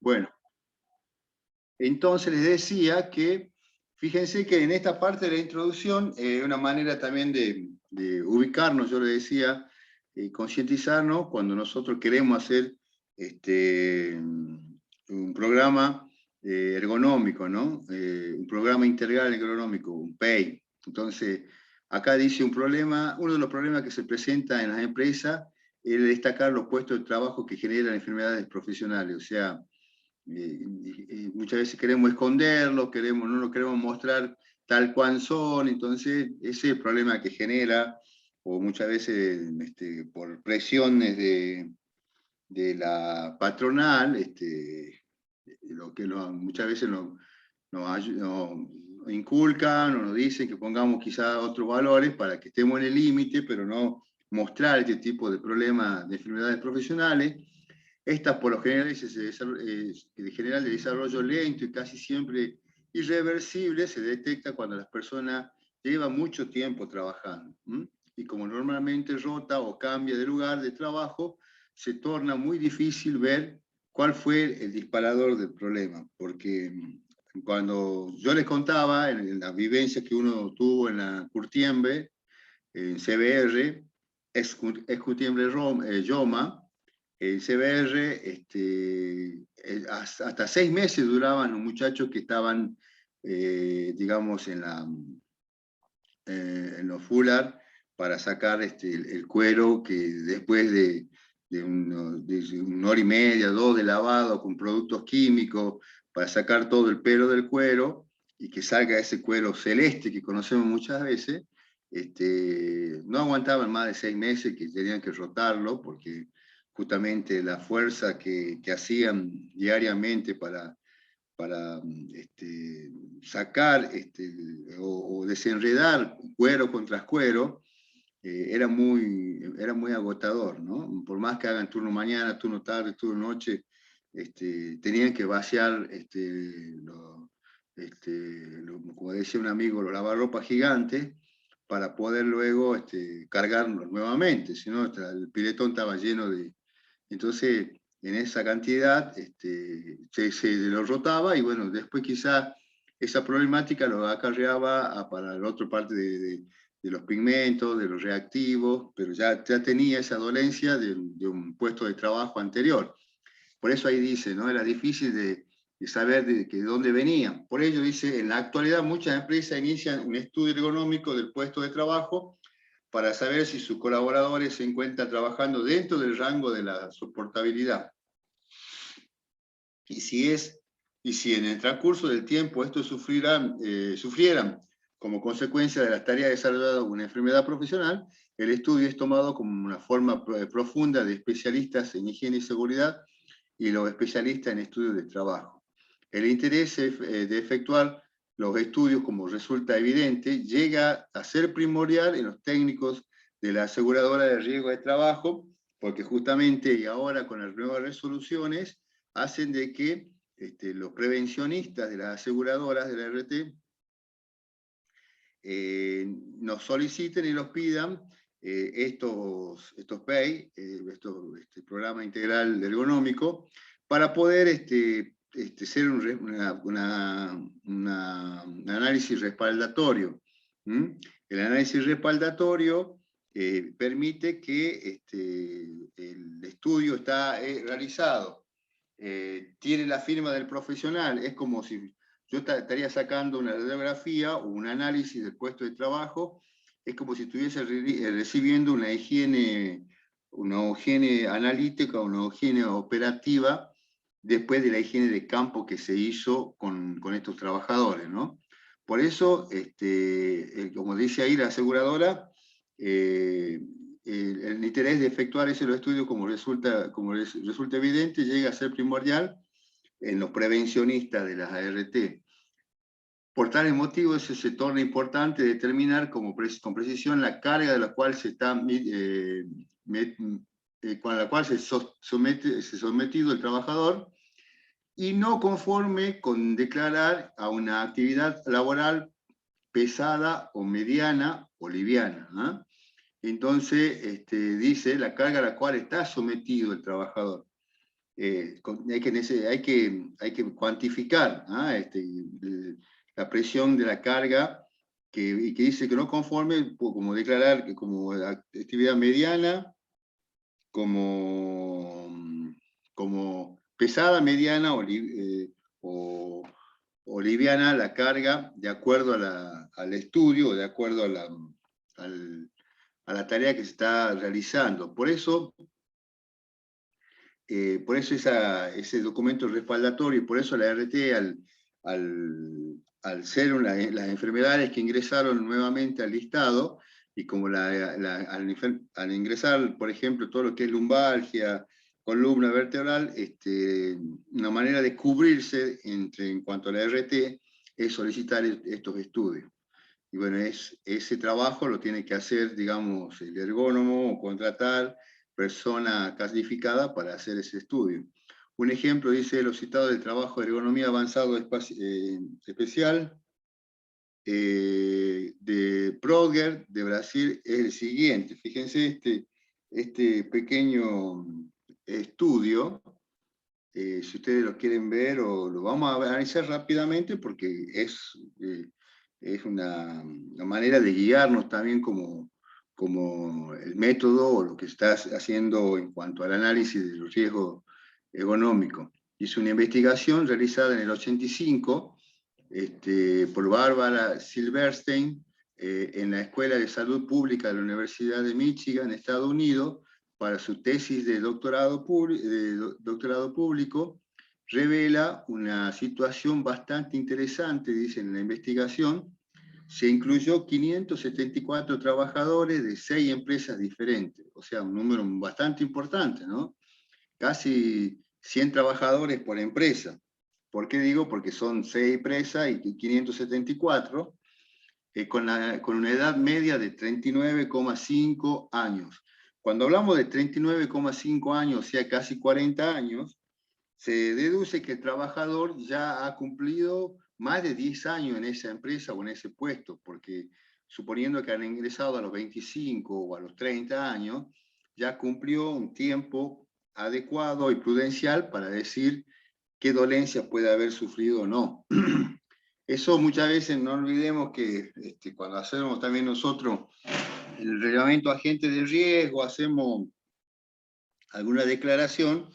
Bueno, entonces les decía que, fíjense que en esta parte de la introducción, una manera también de ubicarnos, yo les decía, concientizarnos cuando nosotros queremos hacer un programa ergonómico, ¿no? Un programa integral ergonómico, un PEI. Entonces, acá dice uno de los problemas que se presenta en las empresas es destacar los puestos de trabajo que generan enfermedades profesionales, o sea, muchas veces queremos esconderlo, no lo queremos mostrar tal cual son, entonces ese es el problema que genera, o muchas veces por presiones de la patronal, muchas veces nos inculcan o nos dicen que pongamos quizás otros valores para que estemos en el límite, pero no mostrar este tipo de problemas de enfermedades profesionales. Estas por lo general general de desarrollo lento y casi siempre irreversible se detecta cuando las personas llevan mucho tiempo trabajando. Y como normalmente rota o cambia de lugar de trabajo, se torna muy difícil ver cuál fue el disparador del problema. Porque cuando yo les contaba en las vivencias que uno tuvo en la Curtiembre, en CBR, Yoma, el CBR, hasta 6 meses duraban los muchachos que estaban, digamos, en los fular para sacar el cuero que después de una hora y media, 2 de lavado con productos químicos para sacar todo el pelo del cuero y que salga ese cuero celeste que conocemos muchas veces, no aguantaban más de 6 meses, que tenían que rotarlo porque justamente la fuerza que hacían diariamente para sacar o desenredar cuero contra cuero, era muy agotador, ¿no? Por más que hagan turno mañana, turno tarde, turno noche, tenían que vaciar, como decía un amigo, los lavarropas gigantes, para poder luego cargarlos nuevamente, si no, el piletón estaba lleno de... Entonces, en esa cantidad se lo rotaba y bueno, después quizá esa problemática lo acarreaba para la otra parte de los pigmentos, de los reactivos, pero ya tenía esa dolencia de un puesto de trabajo anterior. Por eso ahí dice, ¿no? Era difícil de saber de dónde venían. Por ello dice, en la actualidad muchas empresas inician un estudio ergonómico del puesto de trabajo para saber si sus colaboradores se encuentran trabajando dentro del rango de la soportabilidad. Y si en el transcurso del tiempo estos sufrieran como consecuencia de las tareas desarrolladas una enfermedad profesional, el estudio es tomado como una forma profunda de especialistas en higiene y seguridad y los especialistas en estudios de trabajo. El interés de efectuar los estudios, como resulta evidente, llega a ser primordial en los técnicos de la aseguradora de riesgo de trabajo, porque justamente y ahora con las nuevas resoluciones hacen de que los prevencionistas de las aseguradoras de la RT nos soliciten y los pidan estos PEI, este programa integral ergonómico, para poder hacer un análisis respaldatorio. El análisis respaldatorio permite que el estudio está realizado, tiene la firma del profesional, es como si yo estaría sacando una radiografía o un análisis del puesto de trabajo, es como si estuviese recibiendo una higiene analítica, una higiene operativa, después de la higiene de campo que se hizo con estos trabajadores, ¿no? Por eso, como dice ahí la aseguradora, el interés de efectuar ese estudio, como resulta evidente, llega a ser primordial en los prevencionistas de las ART. Por tales motivos, se torna importante determinar con precisión la carga de la cual se está con la cual se sometido el trabajador, y no conforme con declarar a una actividad laboral pesada o mediana o liviana. Entonces, dice la carga a la cual está sometido el trabajador. hay que cuantificar, ¿ah? La presión de la carga y que dice que no conforme, como declarar que como actividad mediana, como, como pesada, mediana o, o liviana la carga de acuerdo al estudio, de acuerdo a la tarea que se está realizando. Por eso ese documento respaldatorio, y por eso la RT, al ser las enfermedades que ingresaron nuevamente al listado, y como al ingresar, por ejemplo, todo lo que es lumbalgia, columna vertebral, una manera de cubrirse en cuanto a la RT es solicitar estos estudios. Y bueno, ese trabajo lo tiene que hacer, digamos, el ergónomo o contratar persona calificada para hacer ese estudio. Un ejemplo, dice lo citado del trabajo de ergonomía avanzado especial de Proger de Brasil es el siguiente. Fíjense este pequeño estudio, si ustedes lo quieren ver, o lo vamos a analizar rápidamente porque es una manera de guiarnos también como el método o lo que estás haciendo en cuanto al análisis de los riesgos ergonómicos. Hizo una investigación realizada en el 85 por Bárbara Silverstein en la Escuela de Salud Pública de la Universidad de Michigan, Estados Unidos, para su tesis de doctorado público, revela una situación bastante interesante, dice en la investigación. Se incluyó 574 trabajadores de 6 empresas diferentes, o sea, un número bastante importante, ¿no? Casi 100 trabajadores por empresa. ¿Por qué digo? Porque son 6 empresas y 574, con una edad media de 39,5 años. Cuando hablamos de 39,5 años, o sea, casi 40 años, se deduce que el trabajador ya ha cumplido más de 10 años en esa empresa o en ese puesto, porque suponiendo que han ingresado a los 25 o a los 30 años, ya cumplió un tiempo adecuado y prudencial para decir qué dolencia puede haber sufrido o no. Eso muchas veces no olvidemos que cuando hacemos también nosotros el reglamento agente de riesgo, hacemos alguna declaración,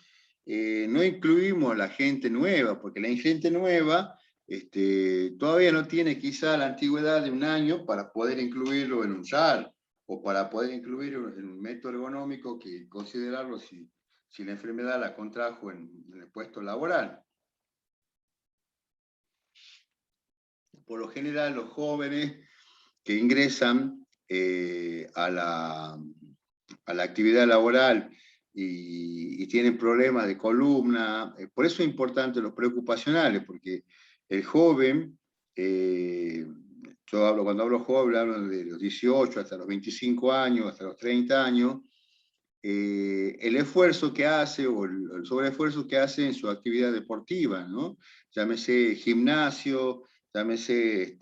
no incluimos a la gente nueva, porque la gente nueva todavía no tiene quizá la antigüedad de un año para poder incluirlo en un SAR, o para poder incluirlo en un método ergonómico que considerarlo si la enfermedad la contrajo en el puesto laboral. Por lo general, los jóvenes que ingresan a la actividad laboral y tienen problemas de columna, por eso es importante los preocupacionales, porque el joven, cuando hablo joven, hablo de los 18 hasta los 25 años, hasta los 30 años, el esfuerzo que hace o el sobreesfuerzo que hace en su actividad deportiva, ¿no? Llámese gimnasio, llámese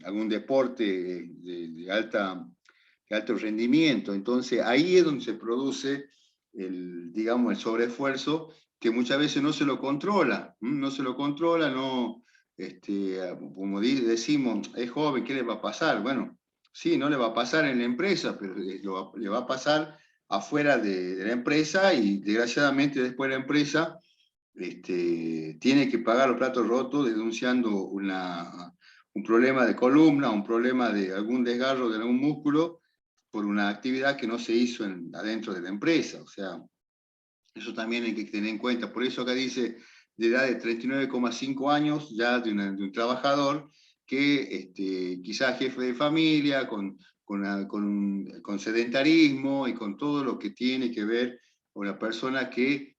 algún deporte de alto rendimiento. Entonces ahí es donde se produce digamos, el sobreesfuerzo que muchas veces no se lo controla, no se lo controla, no, como decimos, es joven, ¿qué le va a pasar? Bueno, sí, no le va a pasar en la empresa, pero le va a pasar afuera de la empresa, y desgraciadamente después la empresa tiene que pagar los platos rotos denunciando un problema de columna, un problema de algún desgarro de algún músculo por una actividad que no se hizo adentro de la empresa. O sea, eso también hay que tener en cuenta. Por eso acá dice de edad de 39,5 años ya de un trabajador que quizás jefe de familia, con sedentarismo y con todo lo que tiene que ver con una persona que,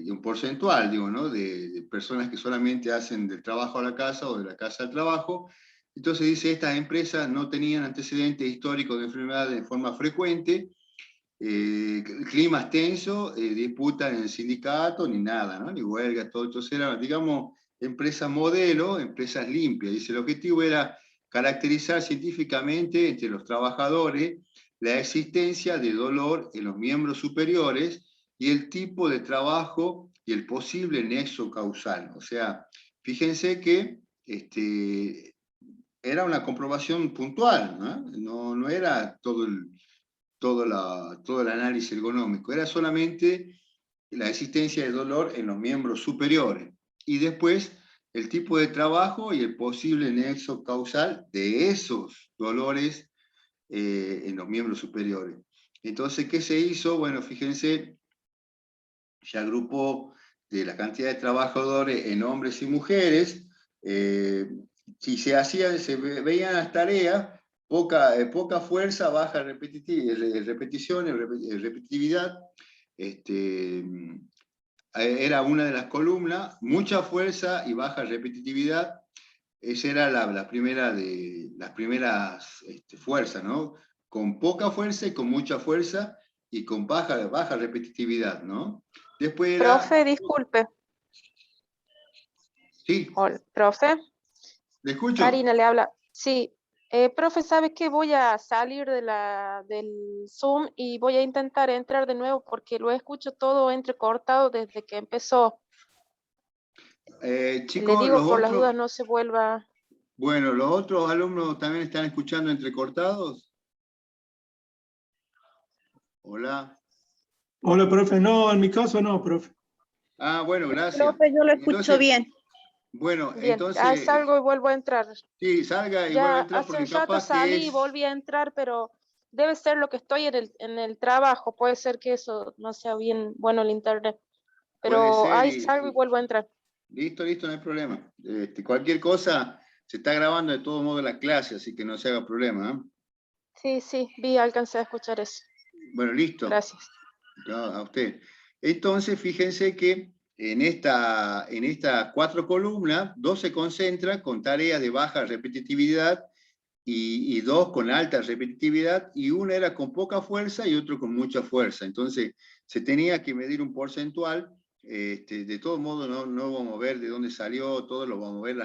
un porcentual, digo, ¿no? de personas que solamente hacen del trabajo a la casa o de la casa al trabajo. Entonces dice, estas empresas no tenían antecedentes históricos de enfermedad de forma frecuente, climas tensos, disputas en el sindicato, ni nada, ¿no? Ni huelga, todo. Entonces eran, digamos, empresas modelo, empresas limpias. Dice, el objetivo era caracterizar científicamente entre los trabajadores la existencia de dolor en los miembros superiores y el tipo de trabajo y el posible nexo causal. O sea, fíjense que era una comprobación puntual, no era todo el análisis ergonómico, era solamente la existencia de dolor en los miembros superiores. Y después el tipo de trabajo y el posible nexo causal de esos dolores en los miembros superiores. Entonces, ¿qué se hizo? Bueno, fíjense, se agrupó de la cantidad de trabajadores en hombres y mujeres. Si se veían las tareas, poca fuerza, baja repetición, repetitividad. Era una de las columnas, mucha fuerza y baja repetitividad. Esa era las primeras fuerzas, ¿no? Con poca fuerza y con mucha fuerza y con baja repetitividad, ¿no? Después era... Profe, disculpe. Sí. Hola, profe. ¿Le escucho? Karina le habla. Sí, profe, ¿sabe qué? Voy a salir del Zoom y voy a intentar entrar de nuevo porque lo escucho todo entrecortado desde que empezó. Le Chicos, digo los por las dudas otros... no se vuelva. Bueno, ¿los otros alumnos también están escuchando entrecortados? Hola. Hola, profe. No, en mi caso no, profe. Ah, bueno, gracias. Profe, yo lo escucho Entonces, bien. bueno, Bien, entonces, salgo y vuelvo a entrar. sí, salga y vuelva a Ya entrar hace un porque rato capaz que salí y es... volví a entrar, pero debe ser lo que estoy en el trabajo. Puede ser que eso no sea bien bueno el internet. Puede Pero ser ahí y... salgo y vuelvo a entrar. Listo, no hay problema. Cualquier cosa, se está grabando de todo modo la clase, así que no se haga problema. Sí, alcancé a escuchar eso. Bueno, listo. Gracias. A usted. Entonces, fíjense que en estas 4 columnas, 2 se concentran con tareas de baja repetitividad y 2 con alta repetitividad, y una era con poca fuerza y otro con mucha fuerza. Entonces, se tenía que medir un porcentual. De todo modo, no vamos a ver de dónde salió todo, lo vamos a ver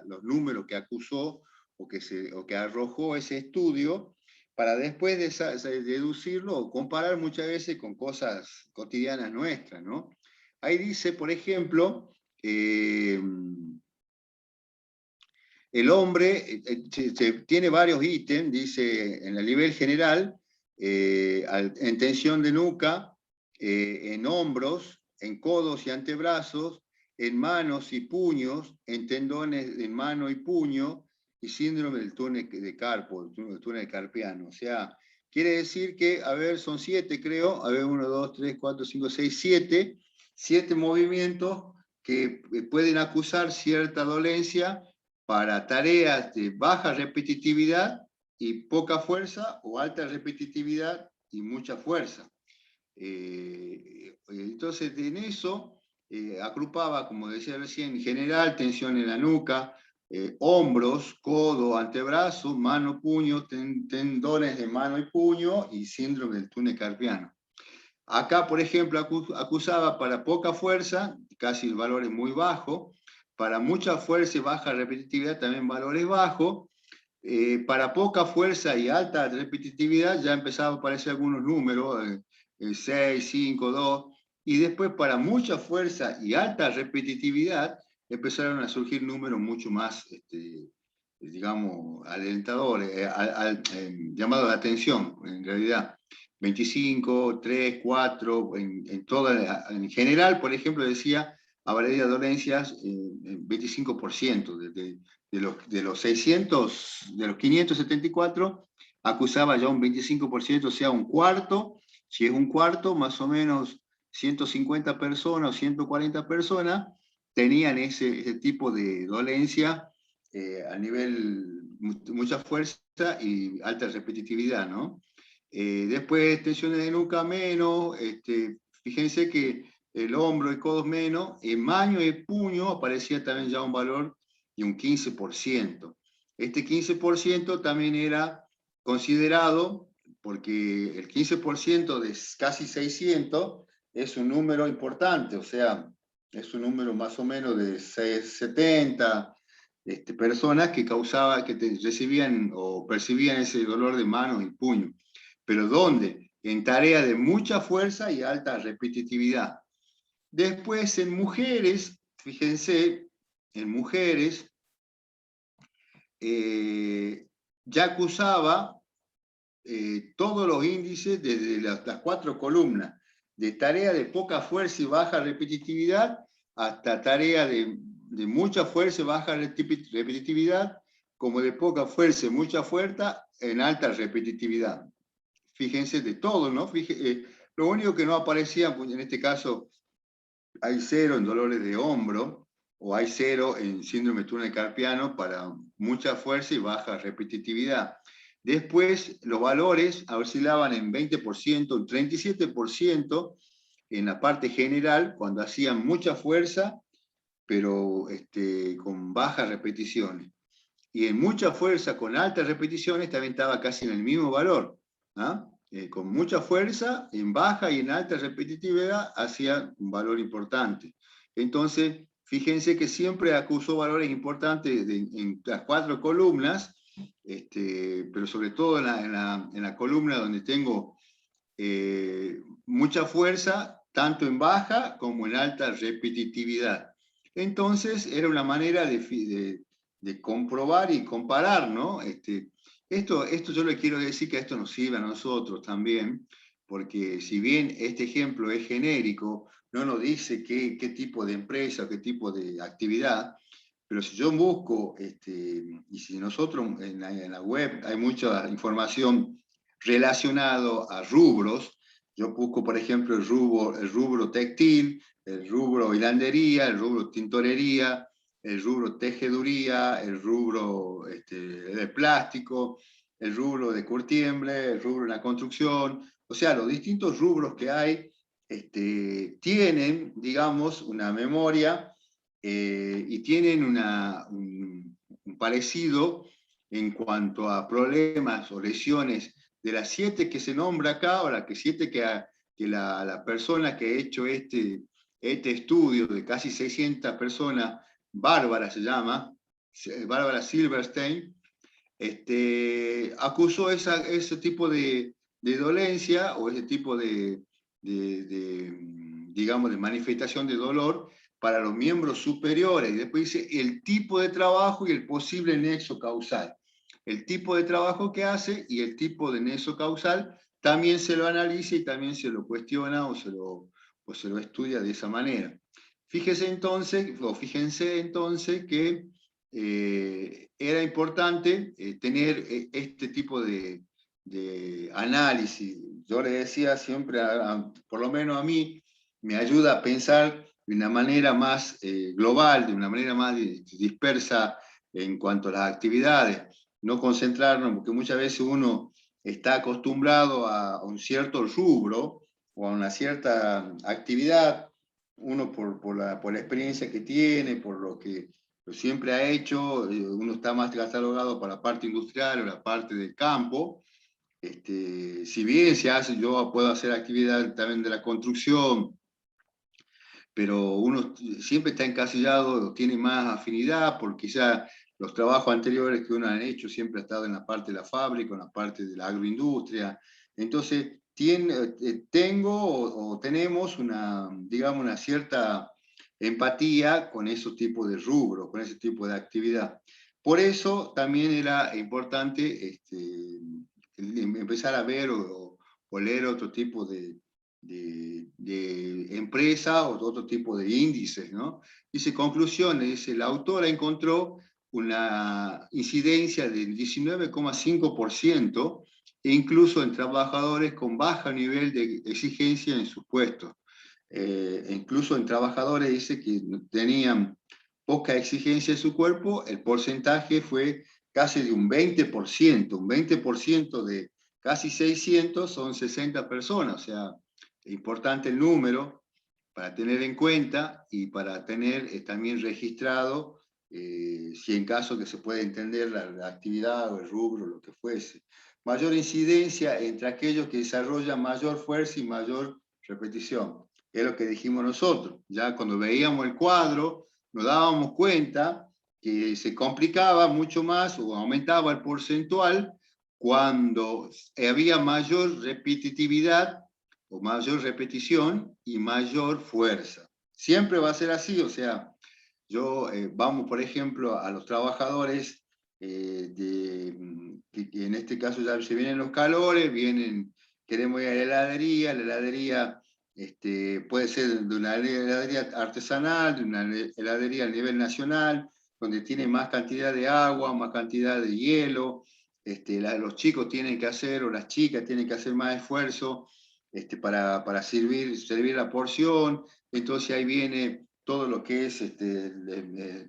los números que acusó o que arrojó ese estudio, para después deducirlo o comparar muchas veces con cosas cotidianas nuestras, ¿no? Ahí dice, por ejemplo, el hombre tiene varios ítems, dice en el nivel general, en tensión de nuca, en hombros, en codos y antebrazos, en manos y puños, en tendones en mano y puño, y síndrome del túnel de carpo, el túnel carpiano. O sea, quiere decir que, a ver, son 7, creo, a ver, 1, 2, 3, 4, 5, 6, 7 movimientos que pueden acusar cierta dolencia para tareas de baja repetitividad y poca fuerza, o alta repetitividad y mucha fuerza. Entonces, en eso agrupaba, como decía recién, en general, tensión en la nuca, hombros, codo, antebrazo, mano, puño, tendones de mano y puño y síndrome del túnel carpiano. Acá, por ejemplo, acusaba para poca fuerza, casi valores muy bajos, para mucha fuerza y baja repetitividad, también valores bajos. Para poca fuerza y alta repetitividad ya empezaba a aparecer algunos números, 6, 5, 2, y después para mucha fuerza y alta repetitividad empezaron a surgir números mucho más, digamos, alentadores, llamados de atención, en realidad. 25, 3, 4, en general, por ejemplo, decía, habría dolencias, 25%, de los 600, de los 574, acusaba ya un 25%, o sea, un cuarto. Si es un cuarto, más o menos 150 personas o 140 personas tenían ese tipo de dolencia a nivel mucha fuerza y alta repetitividad, ¿no? Después tensiones de nuca menos, fíjense que el hombro y codos menos, en maño y puño aparecía también ya un valor de un 15%. Este 15% también era considerado, porque el 15% de casi 600 es un número importante, o sea, es un número más o menos de 70 personas que recibían o percibían ese dolor de manos y puño. ¿Pero dónde? en tareas de mucha fuerza y alta repetitividad. Después en mujeres, fíjense, en mujeres, ya acusaba todos los índices desde las 4 columnas, de tarea de poca fuerza y baja repetitividad hasta tarea de mucha fuerza y baja repetitividad, como de poca fuerza y mucha fuerza en alta repetitividad. Fíjense de todo, ¿no? Lo único que no aparecía, pues en este caso, hay 0 en dolores de hombro, o hay 0 en síndrome de túnel carpiano para mucha fuerza y baja repetitividad. Después, los valores oscilaban en 20%, en 37% en la parte general, cuando hacían mucha fuerza, pero con bajas repeticiones. Y en mucha fuerza, con altas repeticiones, también estaba casi en el mismo valor. ¿Ah? Con mucha fuerza, en baja y en alta repetitividad, hacía un valor importante. Entonces, fíjense que siempre acusó valores importantes en las 4 columnas, pero sobre todo en la columna donde tengo mucha fuerza, tanto en baja como en alta repetitividad. Entonces, era una manera de comprobar y comparar, ¿no? Esto yo le quiero decir que esto nos sirve a nosotros también, porque si bien este ejemplo es genérico, no nos dice qué tipo de empresa o qué tipo de actividad, pero si yo busco, y si nosotros en la web hay mucha información relacionado a rubros, yo busco, por ejemplo, el rubro textil, el rubro hilandería, el rubro tintorería, el rubro tejeduría, el rubro de plástico, el rubro de curtiembre, el rubro de la construcción. O sea, los distintos rubros que hay tienen, digamos, una memoria y tienen un parecido en cuanto a problemas o lesiones. De las 7 que se nombra acá, o las 7 que la persona que ha hecho este estudio de casi 600 personas, Bárbara se llama, Bárbara Silverstein, acusó ese tipo de dolencia o ese tipo digamos, de manifestación de dolor para los miembros superiores. Y después dice el tipo de trabajo y el posible nexo causal. El tipo de trabajo que hace y el tipo de nexo causal también se lo analiza y también se lo cuestiona o se lo estudia de esa manera. Fíjense entonces que era importante tener este tipo de análisis. Yo le decía siempre, por lo menos a mí, me ayuda a pensar de una manera más global, de una manera más dispersa en cuanto a las actividades. No concentrarnos, porque muchas veces uno está acostumbrado a un cierto rubro o a una cierta actividad, uno por la experiencia que tiene, por lo que siempre ha hecho, uno está más catalogado para la parte industrial o la parte del campo. Si bien yo puedo hacer actividad también de la construcción, pero uno siempre está encasillado, tiene más afinidad, porque ya los trabajos anteriores que uno ha hecho siempre ha estado en la parte de la fábrica, en la parte de la agroindustria. Entonces, tenemos digamos, una cierta empatía con esos tipos de rubros, con ese tipo de actividad. Por eso también era importante empezar a ver o leer otro tipo de empresa o otro tipo de índices, ¿no? Dice, conclusiones, dice, la autora encontró una incidencia del 19,5% e incluso en trabajadores con bajo nivel de exigencia en sus puestos. Incluso en trabajadores, dice, que tenían poca exigencia en su cuerpo, el porcentaje fue casi de un 20% de casi 600 son 60 personas, o sea, importante el número para tener en cuenta y para tener también registrado, si en caso que se puede entender la actividad o el rubro, lo que fuese. Mayor incidencia entre aquellos que desarrollan mayor fuerza y mayor repetición. Es lo que dijimos nosotros. Ya cuando veíamos el cuadro, nos dábamos cuenta que se complicaba mucho más o aumentaba el porcentual cuando había mayor repetitividad o mayor repetición y mayor fuerza. Siempre va a ser así, o sea, vamos, por ejemplo, a los trabajadores, que en este caso ya se vienen los calores, queremos ir a la heladería puede ser de una heladería artesanal, de una heladería a nivel nacional, donde tiene más cantidad de agua, más cantidad de hielo, los chicos tienen que hacer, o las chicas tienen que hacer más esfuerzo para servir la porción, entonces ahí viene todo lo que es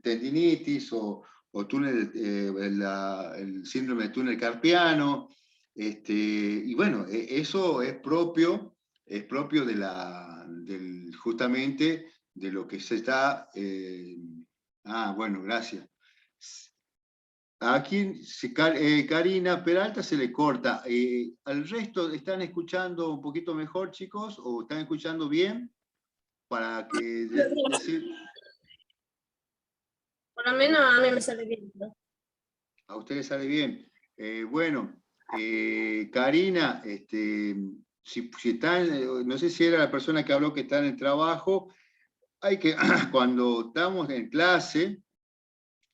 tendinitis o túnel, el síndrome de túnel carpiano, y bueno, eso es propio justamente de lo que se está... bueno, gracias. Aquí Karina Peralta se le corta. ¿Al resto están escuchando un poquito mejor, chicos? ¿O están escuchando bien? Para que decir... Por lo menos a mí me sale bien, ¿no? A ustedes sale bien. Bueno, Karina, si están, no sé si era la persona que habló que está en el trabajo, cuando estamos en clase,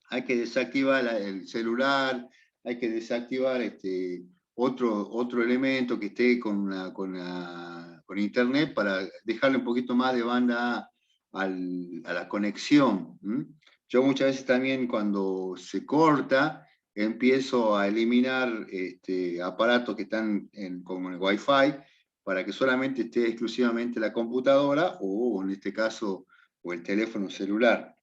hay que desactivar el celular, hay que desactivar otro elemento que esté con internet para dejarle un poquito más de banda a la conexión. Yo muchas veces también cuando se corta, empiezo a eliminar aparatos que están como el Wi-Fi, para que solamente esté exclusivamente la computadora, o en este caso, o el teléfono celular.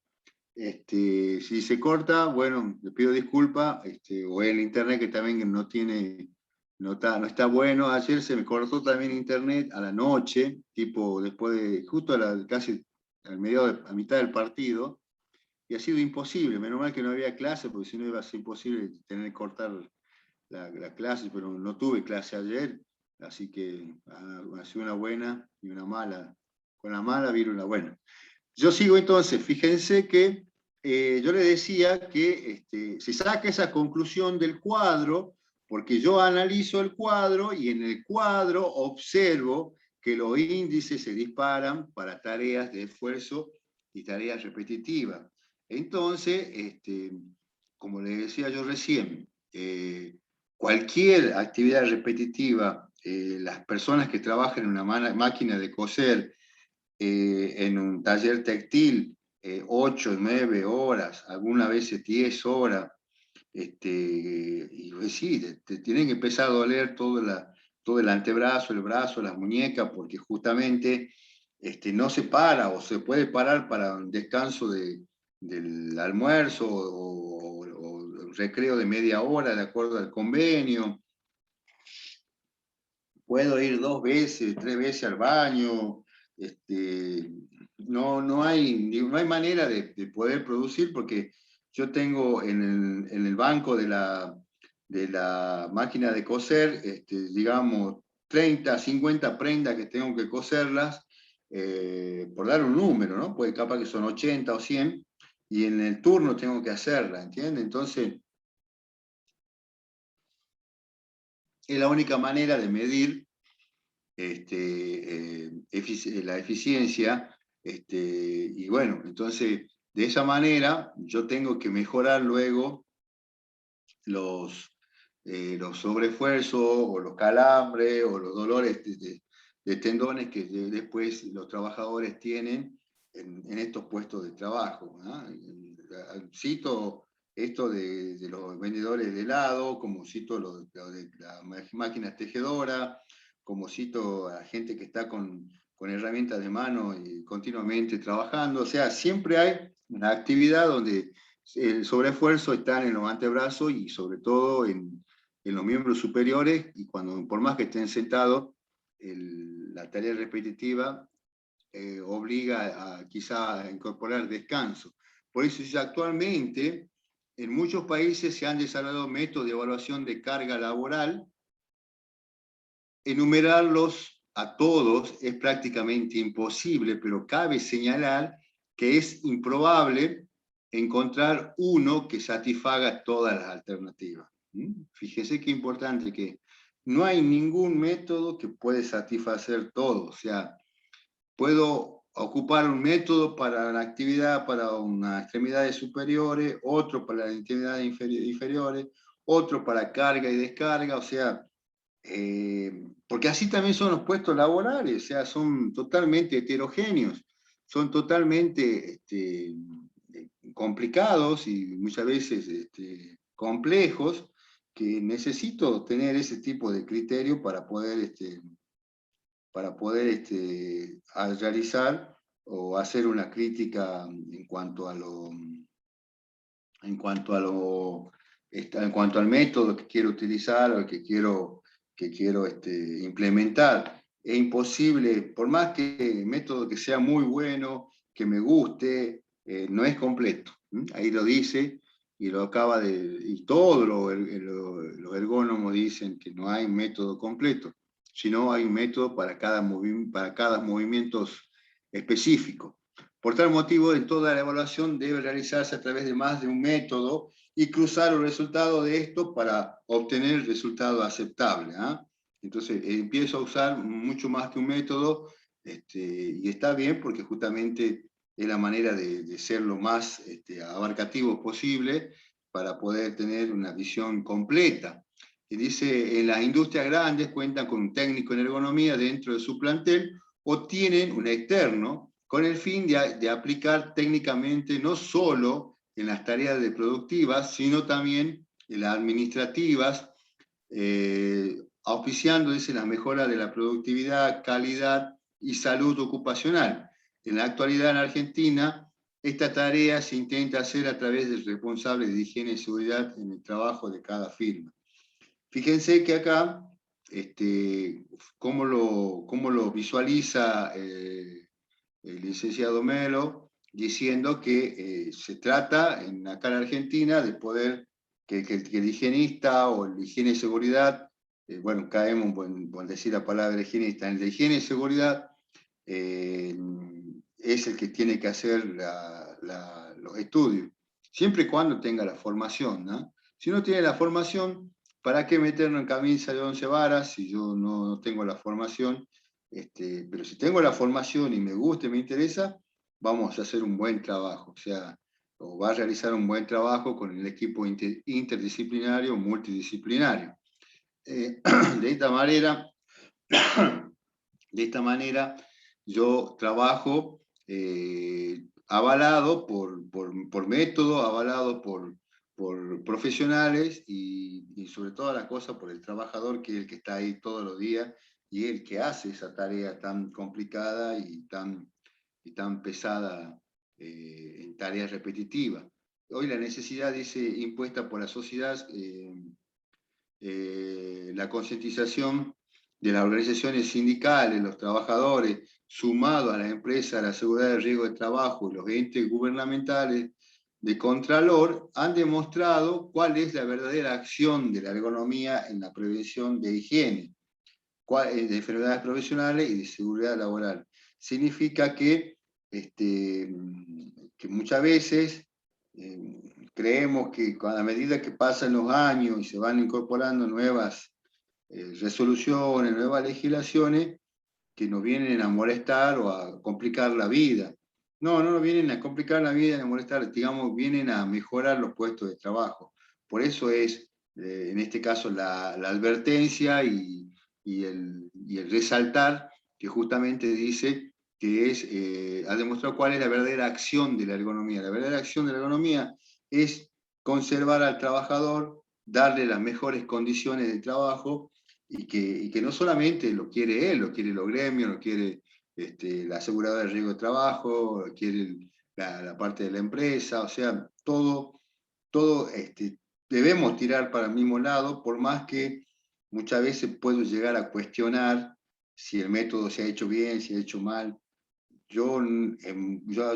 Si se corta, bueno, le pido disculpas, o el internet que también no está bueno. Ayer se me cortó también internet a la noche, tipo después justo casi a mitad del partido, y ha sido imposible. Menos mal que no había clase, porque si no iba a ser imposible tener que cortar la clase, pero no tuve clase ayer, así que ha sido una buena y una mala. Con la mala vino una buena. Yo sigo entonces, fíjense que yo le decía que se saca esa conclusión del cuadro, porque yo analizo el cuadro y en el cuadro observo que los índices se disparan para tareas de esfuerzo y tareas repetitivas. Entonces, como le decía yo recién, cualquier actividad repetitiva, las personas que trabajan en una máquina de coser, en un taller textil, 8, 9 horas, algunas veces 10 horas, y sí, te tienen que empezar a doler todo el antebrazo, el brazo, las muñecas, porque justamente no se para, o se puede parar para un descanso del almuerzo o recreo de media hora, de acuerdo al convenio. Puedo ir 2 veces, 3 veces al baño, no hay manera de poder producir, porque yo tengo en el banco de la máquina de coser, digamos, 30, 50 prendas que tengo que coserlas, por dar un número, ¿no? Pues capaz que son 80 o 100, y en el turno tengo que hacerla, ¿entiendes? Entonces, es la única manera de medir la eficiencia, y bueno, entonces de esa manera yo tengo que mejorar luego los sobreesfuerzos o los calambres o los dolores de tendones que después los trabajadores tienen en estos puestos de trabajo, ¿no? Cito esto de los vendedores de helado, como cito lo de las máquinas tejedoras, como cito a gente que está con herramientas de mano y continuamente trabajando. O sea, siempre hay una actividad donde el sobreesfuerzo está en los antebrazos y sobre todo en los miembros superiores, y por más que estén sentados, la tarea repetitiva obliga quizá a incorporar descanso. Por eso actualmente en muchos países se han desarrollado métodos de evaluación de carga laboral. Enumerarlos a todos es prácticamente imposible, pero cabe señalar que es improbable encontrar uno que satisfaga todas las alternativas. Fíjese qué importante que no hay ningún método que puede satisfacer todo. O sea, puedo ocupar un método para la actividad, para unas extremidades superiores, otro para las extremidades inferiores, otro para carga y descarga, o sea, porque así también son los puestos laborales, o sea, son totalmente heterogéneos, son totalmente complicados y muchas veces complejos, que necesito tener ese tipo de criterio para poder realizar o hacer una crítica en cuanto a en cuanto al método que quiero utilizar o que quiero implementar. Es imposible, por más que el método que sea muy bueno, que me guste, no es completo. Ahí lo dice y lo acaba de... Y todos los ergónomos dicen que no hay método completo, sino hay un método para cada movimientos específico. Por tal motivo, en toda la evaluación debe realizarse a través de más de un método y cruzar los resultados de esto para obtener el resultado aceptable. Entonces, empiezo a usar mucho más que un método, y está bien porque justamente es la manera de ser lo más abarcativo posible para poder tener una visión completa. Y dice, en las industrias grandes cuentan con un técnico en ergonomía dentro de su plantel o tienen un externo con el fin de aplicar técnicamente no solo en las tareas de productivas, sino también en las administrativas, auspiciando, dice, la mejora de la productividad, calidad y salud ocupacional. En la actualidad en Argentina, esta tarea se intenta hacer a través del responsable de higiene y seguridad en el trabajo de cada firma. Fíjense que acá, cómo lo visualiza el licenciado Melo, diciendo que se trata, acá en Argentina, de poder que el higienista o el higiene y seguridad, bueno, caemos por decir la palabra higienista, en la higiene y seguridad es el que tiene que hacer los estudios, siempre y cuando tenga la formación, ¿no? Si no tiene la formación, ¿para qué meternos en camisa de 11 varas si yo no tengo la formación? Pero si tengo la formación y me gusta y me interesa, vamos a hacer un buen trabajo, o sea, o va a realizar un buen trabajo con el equipo interdisciplinario, multidisciplinario. De esta manera, yo trabajo avalado por método, avalado por profesionales y sobre todas las cosas por el trabajador, que es el que está ahí todos los días y el que hace esa tarea tan complicada y tan pesada en tareas repetitivas. Hoy la necesidad dice, impuesta por la sociedad, la concientización de las organizaciones sindicales, los trabajadores, sumado a las empresas, la seguridad del riesgo de trabajo y los entes gubernamentales de Contralor, han demostrado cuál es la verdadera acción de la ergonomía en la prevención de higiene, de enfermedades profesionales y de seguridad laboral. Significa que muchas veces creemos que a medida que pasan los años y se van incorporando nuevas resoluciones, nuevas legislaciones, que nos vienen a molestar o a complicar la vida. No nos vienen a complicar la vida ni a molestar, digamos, vienen a mejorar los puestos de trabajo. Por eso es, en este caso, la advertencia y el resaltar que justamente dice que ha demostrado cuál es la verdadera acción de la ergonomía. La verdadera acción de la ergonomía es conservar al trabajador, darle las mejores condiciones de trabajo y que no solamente lo quiere él, lo quiere los gremios, lo quiere la aseguradora de riesgo de trabajo, lo quiere la parte de la empresa, o sea, todo debemos tirar para el mismo lado, por más que muchas veces puedo llegar a cuestionar si el método se ha hecho bien, si se ha hecho mal. Yo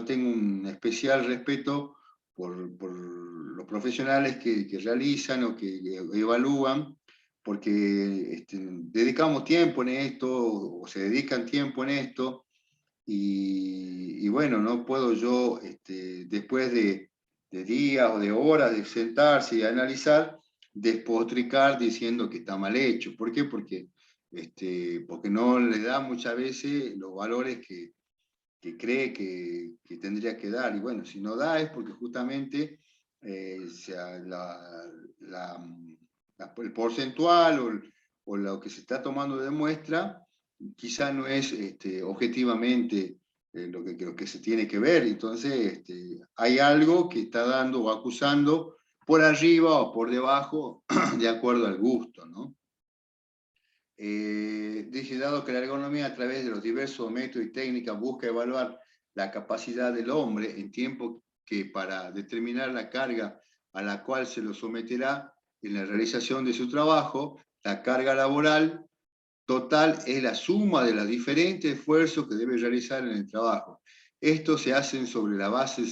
tengo un especial respeto por los profesionales que realizan o que evalúan, porque dedicamos tiempo en esto, o se dedican tiempo en esto, y bueno, no puedo yo, después de días o de horas de sentarse y analizar, despotricar diciendo que está mal hecho. ¿Por qué? Porque no le da muchas veces los valores que cree que tendría que dar. Y bueno, si no da es porque justamente el porcentual o lo que se está tomando de muestra quizá no es objetivamente lo que se tiene que ver. Entonces hay algo que está dando o acusando por arriba o por debajo de acuerdo al gusto, ¿no? Dice, dado que la ergonomía a través de los diversos métodos y técnicas busca evaluar la capacidad del hombre en tiempo que para determinar la carga a la cual se lo someterá en la realización de su trabajo, la carga laboral total es la suma de los diferentes esfuerzos que debe realizar en el trabajo. Estos se hacen sobre la base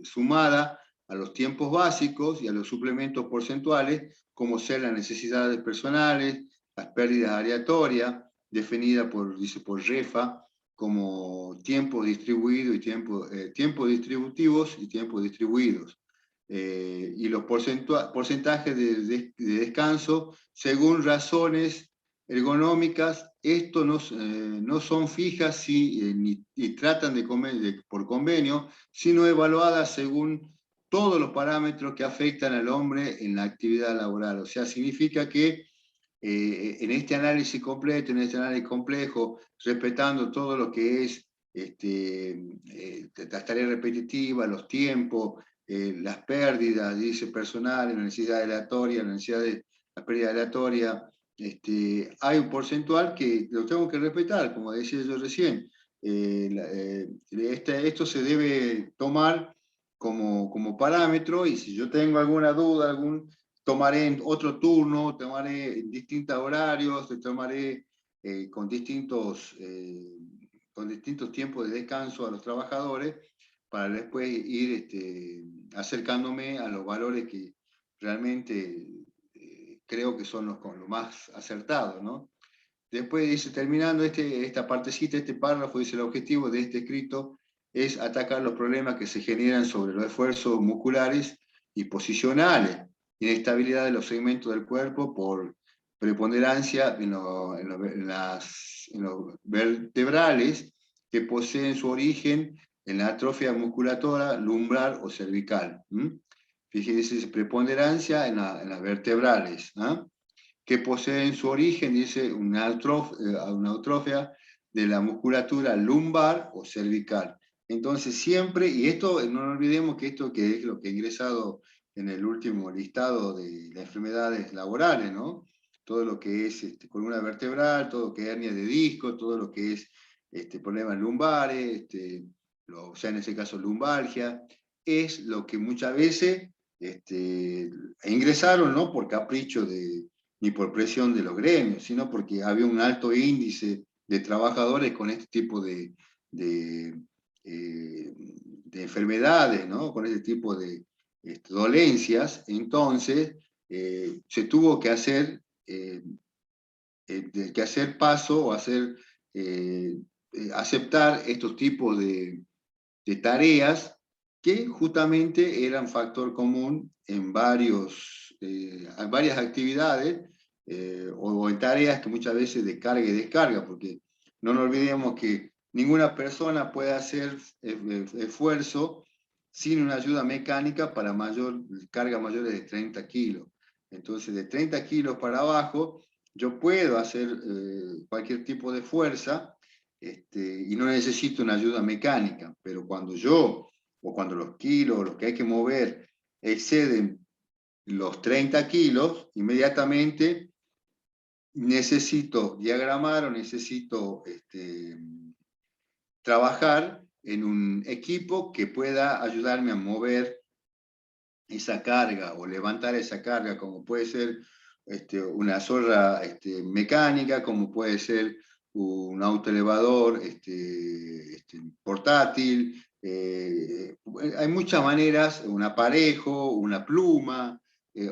sumada a los tiempos básicos y a los suplementos porcentuales, como ser las necesidades personales, las pérdidas aleatorias, definidas por REFA como tiempo distribuido y tiempos distributivos y tiempos distribuidos. Y los porcentajes de descanso según razones ergonómicas, esto no son fijas ni tratan por convenio, sino evaluadas según todos los parámetros que afectan al hombre en la actividad laboral. O sea, significa que en este análisis completo, en este análisis complejo, respetando todo lo que es las tareas repetitivas, los tiempos, las pérdidas, dice personal, la necesidad aleatoria, la pérdida aleatoria, hay un porcentual que lo tengo que respetar, como decía yo recién. Esto se debe tomar como parámetro, y si yo tengo alguna duda, tomaré en otro turno, tomaré en distintos horarios, tomaré con distintos tiempos de descanso a los trabajadores, para después ir acercándome a los valores que realmente creo que son los más acertados, ¿no? Después dice, terminando esta partecita, este párrafo, dice, el objetivo de este escrito es atacar los problemas que se generan sobre los esfuerzos musculares y posicionales, inestabilidad de los segmentos del cuerpo por preponderancia en los vertebrales que poseen su origen en la atrofia musculatura lumbar o cervical. Fíjense, preponderancia en las vertebrales, ¿no? Que poseen su origen, dice, una atrofia de la musculatura lumbar o cervical. Entonces siempre, y esto no nos olvidemos que esto que es lo que ha ingresado en el último listado de las enfermedades laborales, ¿no? Todo lo que es columna vertebral, todo lo que es hernia de disco, todo lo que es problemas lumbares, o sea, en ese caso lumbalgia, es lo que muchas veces ingresaron, no por capricho ni por presión de los gremios, sino porque había un alto índice de trabajadores con este tipo de enfermedades, ¿no? Con este tipo de dolencias. Entonces se tuvo que hacer paso o aceptar estos tipos de tareas que justamente eran factor común en varias actividades o en tareas que muchas veces de carga y descarga, porque no nos olvidemos que ninguna persona puede hacer esfuerzo sin una ayuda mecánica para cargas mayores de 30 kilos. Entonces, de 30 kilos para abajo, yo puedo hacer cualquier tipo de fuerza y no necesito una ayuda mecánica, pero cuando los kilos, los que hay que mover, exceden los 30 kilos, inmediatamente necesito diagramar o necesito trabajar en un equipo que pueda ayudarme a mover esa carga o levantar esa carga, como puede ser una zorra mecánica, como puede ser un autoelevador portátil. Hay muchas maneras, un aparejo, una pluma,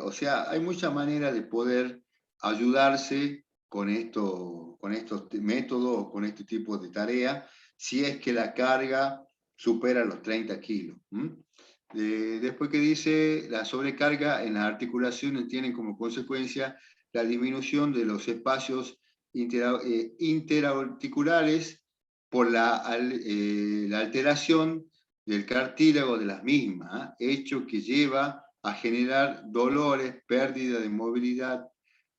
o sea, hay muchas maneras de poder ayudarse con estos métodos, con este tipo de tarea, si es que la carga supera los 30 kilos. Después que dice, la sobrecarga en las articulaciones tienen como consecuencia la disminución de los espacios interarticulares por la alteración del cartílago de las mismas, hecho que lleva a generar dolores, pérdida de movilidad,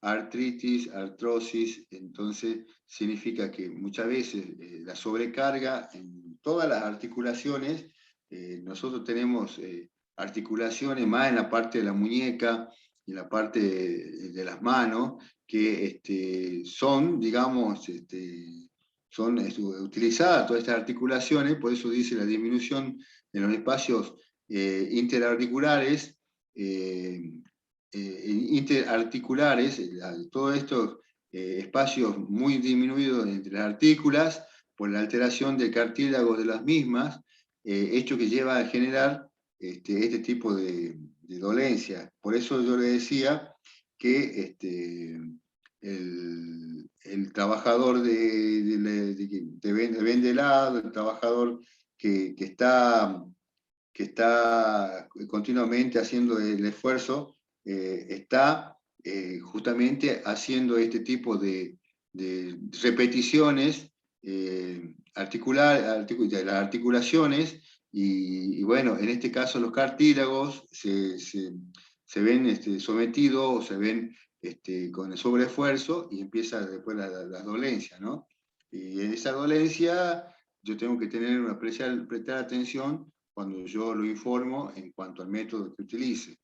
artritis, artrosis. Entonces significa que muchas veces la sobrecarga en todas las articulaciones, nosotros tenemos articulaciones más en la parte de la muñeca y en la parte de las manos, que son, digamos, son utilizadas todas estas articulaciones, por eso dice la disminución de los espacios interarticulares, todos estos espacios muy disminuidos entre las artículas, por la alteración del cartílago de las mismas, hecho que lleva a generar este tipo de dolencia. Por eso yo le decía que el trabajador de vende helado, el trabajador que está continuamente haciendo el esfuerzo, está justamente haciendo este tipo de repeticiones de las articulaciones, y bueno, en este caso los cartílagos se ven sometidos o se ven con el sobreesfuerzo, y empieza después la dolencia, ¿no? Y en esa dolencia yo tengo que tener prestar atención cuando yo lo informo en cuanto al método que utilice.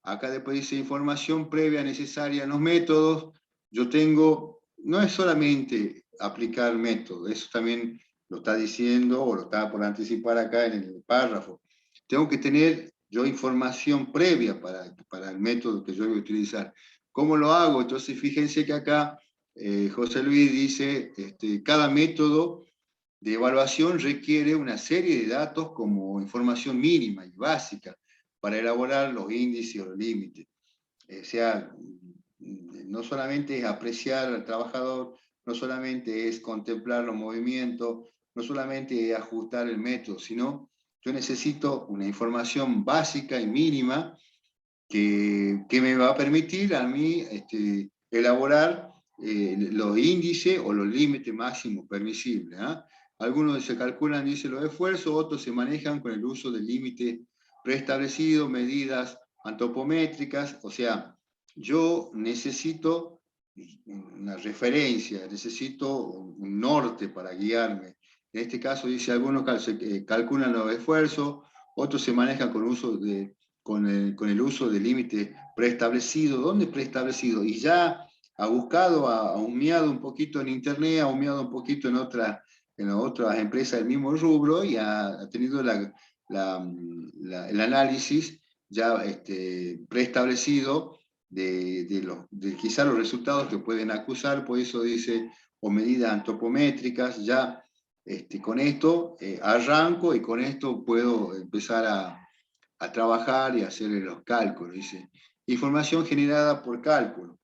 Acá después dice información previa necesaria en los métodos. Yo tengo, no es solamente aplicar método, eso también lo está diciendo o lo está por anticipar acá en el párrafo. Tengo que tener yo información previa para el método que yo voy a utilizar. ¿Cómo lo hago? Entonces fíjense que acá José Luis dice, cada método de evaluación requiere una serie de datos como información mínima y básica para elaborar los índices o los límites. O sea, no solamente es apreciar al trabajador, no solamente es contemplar los movimientos, no solamente es ajustar el método, sino yo necesito una información básica y mínima que me va a permitir a mí elaborar los índices o los límites máximos permisibles. Algunos se calculan, dice, los esfuerzos, otros se manejan con el uso del límite preestablecido, medidas antropométricas. O sea, yo necesito una referencia, necesito un norte para guiarme. En este caso dice, algunos calculan los esfuerzos, otros se manejan con el uso del límite preestablecido. ¿Dónde preestablecido? Y ya ha buscado, ha humeado un poquito en internet, ha humeado un poquito en otras empresas del mismo rubro, y ha tenido el análisis ya preestablecido de quizá los resultados que pueden acusar. Por eso dice, o medidas antropométricas. Ya con esto arranco, y con esto puedo empezar a trabajar y hacer los cálculos. Dice, información generada por cálculo.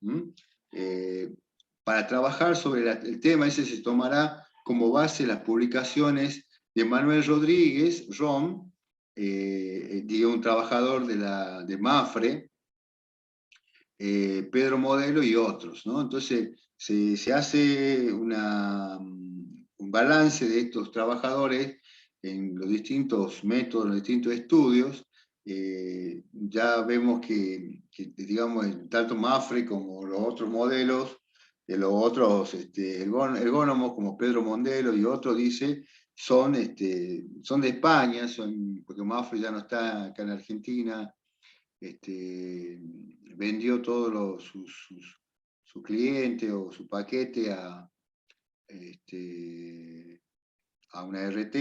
Para trabajar sobre el tema ese se tomará como base las publicaciones de Manuel Rodríguez, ROM, un trabajador de MAFRE, Pedro Modelo y otros, ¿no? Entonces se hace un balance de estos trabajadores en los distintos métodos, los distintos estudios. Ya vemos que, digamos, tanto MAFRE como los otros modelos, los otros ergónomos como Pedro Modelo y otros, dice, son de España, porque MAFRE ya no está acá en Argentina. Vendió todos sus clientes o su paquete a una RT,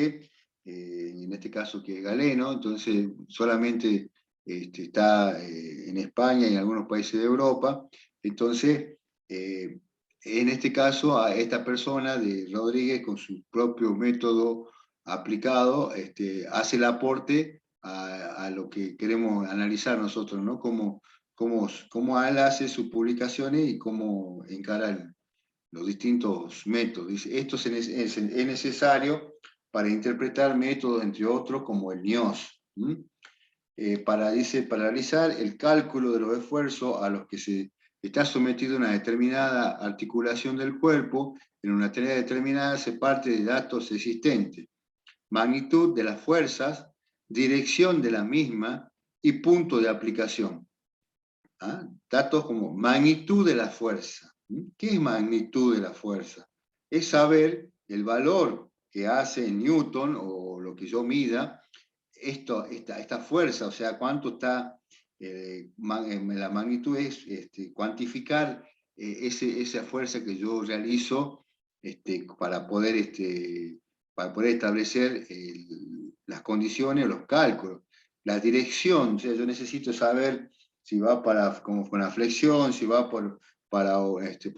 en este caso que es Galeno. Entonces solamente está en España y en algunos países de Europa. Entonces, en este caso, a esta persona de Rodríguez, con su propio método aplicado, hace el aporte a lo que queremos analizar nosotros, ¿no? Cómo él hace sus publicaciones y cómo encara los distintos métodos. Dice, esto es necesario para interpretar métodos, entre otros, como el NIOSH. dice, para realizar el cálculo de los esfuerzos a los que se está sometido una determinada articulación del cuerpo, en una tarea determinada se parte de datos existentes, magnitud de las fuerzas, dirección de la misma y punto de aplicación. ¿Ah? Datos como magnitud de la fuerza. ¿Qué es magnitud de la fuerza? Es saber el valor que hace en Newton, o lo que yo mida, esta fuerza, o sea, cuánto está, la magnitud es cuantificar esa fuerza que yo realizo para poder establecer las condiciones o los cálculos. La dirección, o sea, yo necesito saber si va como con la flexión, si va por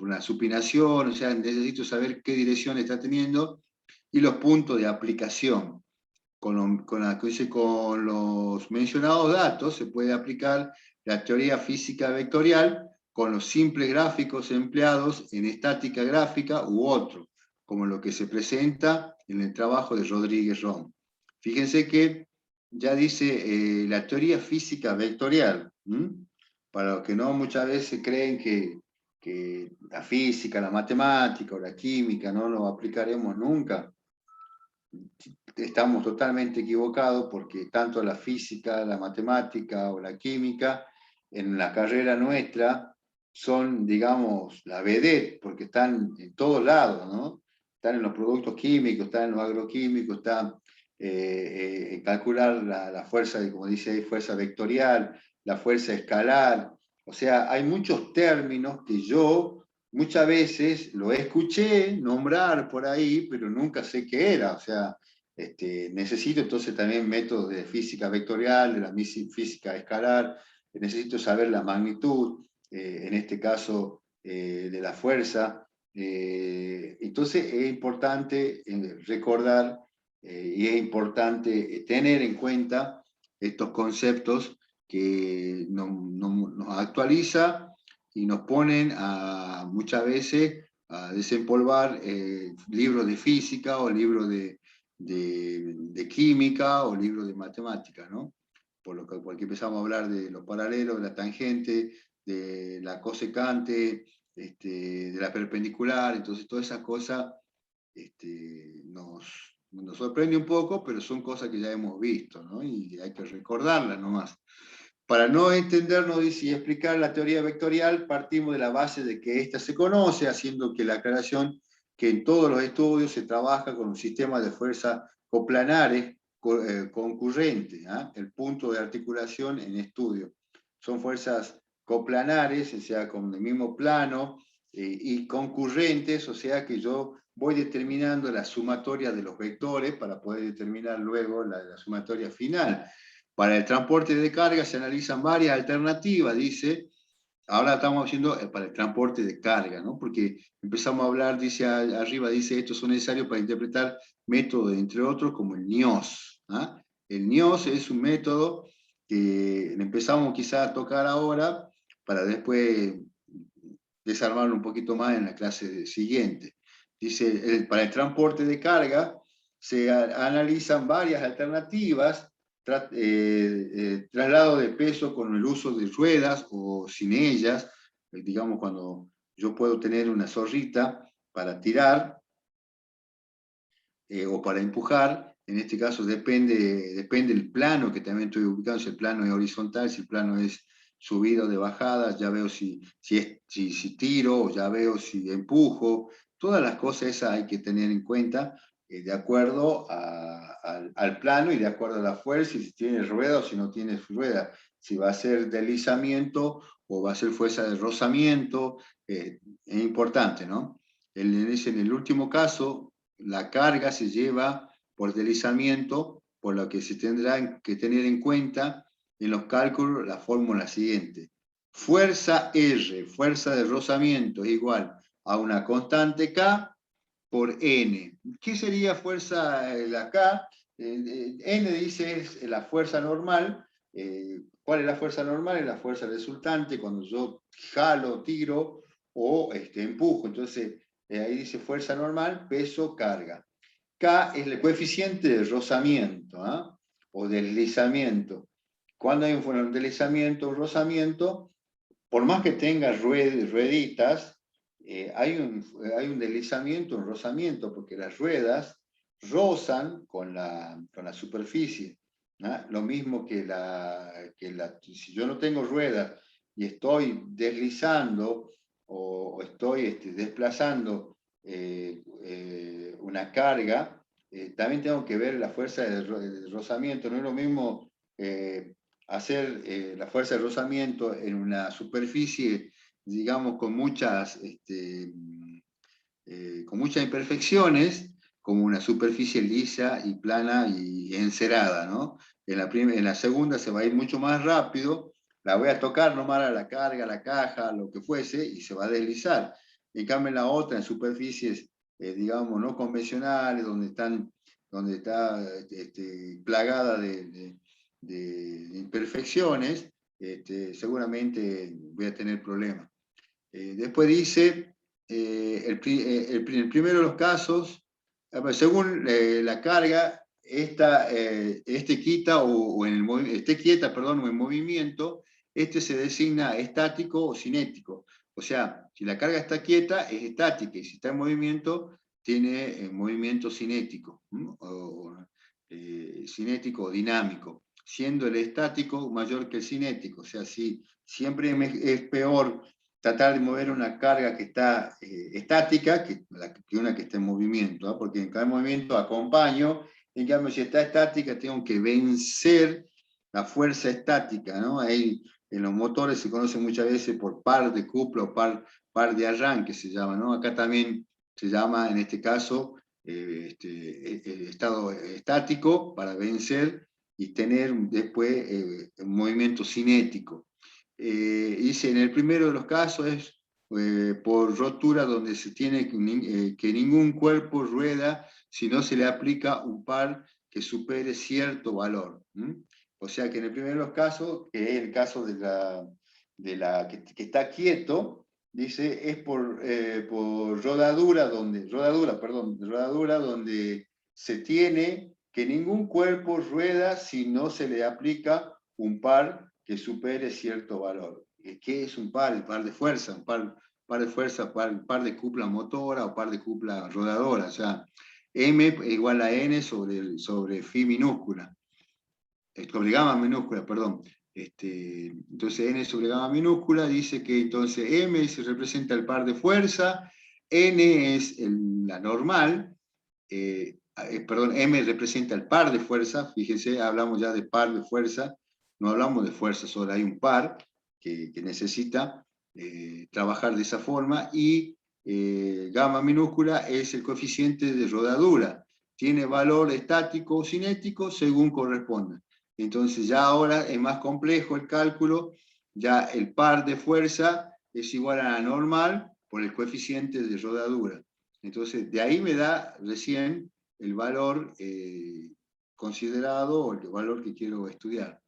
una supinación, o sea, necesito saber qué dirección está teniendo, y los puntos de aplicación. Con los mencionados datos se puede aplicar la teoría física vectorial con los simples gráficos empleados en estática gráfica u otro, como lo que se presenta en el trabajo de Rodríguez Rom. Fíjense que ya dice la teoría física vectorial, para los que no muchas veces creen que la física, la matemática o la química no lo aplicaremos nunca. Estamos totalmente equivocados, porque tanto la física, la matemática o la química en la carrera nuestra son, digamos, la vedette, porque están en todos lados, ¿no? Están en los productos químicos, están en los agroquímicos, están en calcular la fuerza, como dice ahí, fuerza vectorial, la fuerza escalar. O sea, hay muchos términos que yo muchas veces lo escuché nombrar por ahí, pero nunca sé qué era. O sea, necesito entonces también métodos de física vectorial, de la física escalar, necesito saber la magnitud, en este caso, de la fuerza. Entonces es importante recordar y es importante tener en cuenta estos conceptos que nos actualiza y nos ponen muchas veces a desempolvar libros de física o libros de química o libros de matemática, ¿no? Porque empezamos a hablar de los paralelos, de la tangente, de la cosecante, de la perpendicular. Entonces todas esas cosas nos sorprende un poco, pero son cosas que ya hemos visto, ¿no? Y hay que recordarlas nomás. Para no entendernos y explicar la teoría vectorial, partimos de la base de que ésta se conoce, haciendo que la aclaración que en todos los estudios se trabaja con un sistema de fuerzas coplanares concurrentes, ¿eh? El punto de articulación en estudio. Son fuerzas coplanares, o sea, con el mismo plano, y concurrentes, o sea que yo voy determinando la sumatoria de los vectores para poder determinar luego la sumatoria final. Para el transporte de carga se analizan varias alternativas, dice. Ahora estamos haciendo para el transporte de carga, ¿no? Porque empezamos a hablar, dice arriba, dice, estos son necesarios para interpretar métodos, entre otros, como el NIOS. ¿Ah? El NIOS es un método que empezamos quizá a tocar ahora para después desarmarlo un poquito más en la clase siguiente. Dice, para el transporte de carga se analizan varias alternativas: traslado de peso con el uso de ruedas o sin ellas, digamos cuando yo puedo tener una zorrita para tirar o para empujar. En este caso depende del plano que también estoy ubicando, si el plano es horizontal, si el plano es subida o de bajada, ya veo si tiro, o ya veo si empujo. Todas las cosas esas hay que tener en cuenta de acuerdo al plano y de acuerdo a la fuerza, y si tiene rueda o si no tiene rueda, si va a ser deslizamiento o va a ser fuerza de rozamiento. Es importante, ¿no? En el último caso, la carga se lleva por deslizamiento, por lo que se tendrá que tener en cuenta en los cálculos la fórmula siguiente. Fuerza R, fuerza de rozamiento, es igual a una constante K por N. ¿Qué sería fuerza la K? N dice es la fuerza normal. ¿Cuál es la fuerza normal? Es la fuerza resultante cuando yo jalo, tiro o empujo. Entonces, ahí dice fuerza normal, peso, carga. K es el coeficiente de rozamiento, ¿eh? O deslizamiento. cuando hay un deslizamiento, un rozamiento, por más que tenga rueditas, hay un deslizamiento, un rozamiento, porque las ruedas rozan con la superficie, ¿no? Lo mismo si yo no tengo ruedas y estoy deslizando o estoy desplazando una carga, también tengo que ver la fuerza de rozamiento. No es lo mismo hacer la fuerza de rozamiento en una superficie, digamos, con muchas imperfecciones, como una superficie lisa y plana y encerada, ¿no? En la segunda se va a ir mucho más rápido, la voy a tocar nomás a la carga, a la caja, lo que fuese, y se va a deslizar. En cambio, en la otra, en superficies, digamos, no convencionales, donde está plagada de imperfecciones, seguramente voy a tener problemas. Después dice, el primero de los casos, según la carga, quita esté quieta, perdón, o en movimiento, se designa estático o cinético. O sea, si la carga está quieta, es estática, y si está en movimiento, tiene movimiento cinético, cinético o dinámico, siendo el estático mayor que el cinético. O sea, si siempre es peor tratar de mover una carga que está estática que una que está en movimiento, ¿no? Porque en cada movimiento acompaño, en cambio si está estática tengo que vencer la fuerza estática, ¿no? Ahí en los motores se conoce muchas veces por par de cupla o par de arranque, se llama, ¿no? Acá también se llama, en este caso, estado estático para vencer y tener después un movimiento cinético. Dice, en el primero de los casos es por rotura donde se tiene que ningún cuerpo rueda si no se le aplica un par que supere cierto valor. O sea que en el primero de los casos, que es el caso que está quieto, dice, es por rodadura donde se tiene que ningún cuerpo rueda si no se le aplica un par que supere cierto valor. ¿Qué es un par? El par de fuerza, par de fuerza, par de cupla motora o par de cupla rodadora. O sea, M igual a N sobre phi minúscula. Sobre gamma minúscula, perdón. Entonces N sobre gamma minúscula dice que entonces M se representa el par de fuerza, N es la normal, perdón, M representa el par de fuerza. Fíjense, hablamos ya de par de fuerza, no hablamos de fuerza, solo hay un par que necesita trabajar de esa forma, y gamma minúscula es el coeficiente de rodadura. Tiene valor estático o cinético según corresponda. Entonces ya ahora es más complejo el cálculo, ya el par de fuerza es igual a la normal por el coeficiente de rodadura. Entonces de ahí me da recién el valor considerado o el valor que quiero estudiar.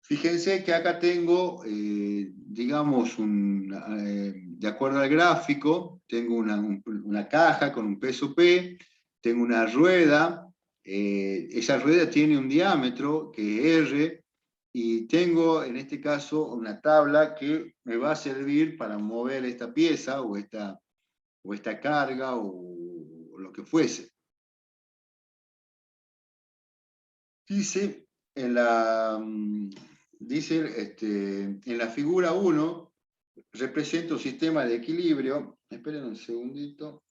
Fíjense que acá tengo, digamos, de acuerdo al gráfico, tengo una caja con un peso P, tengo una rueda, esa rueda tiene un diámetro que es R, y tengo en este caso una tabla que me va a servir para mover esta pieza o esta carga o lo que fuese. Dice en la figura 1, representa un sistema de equilibrio. Esperen un segundito.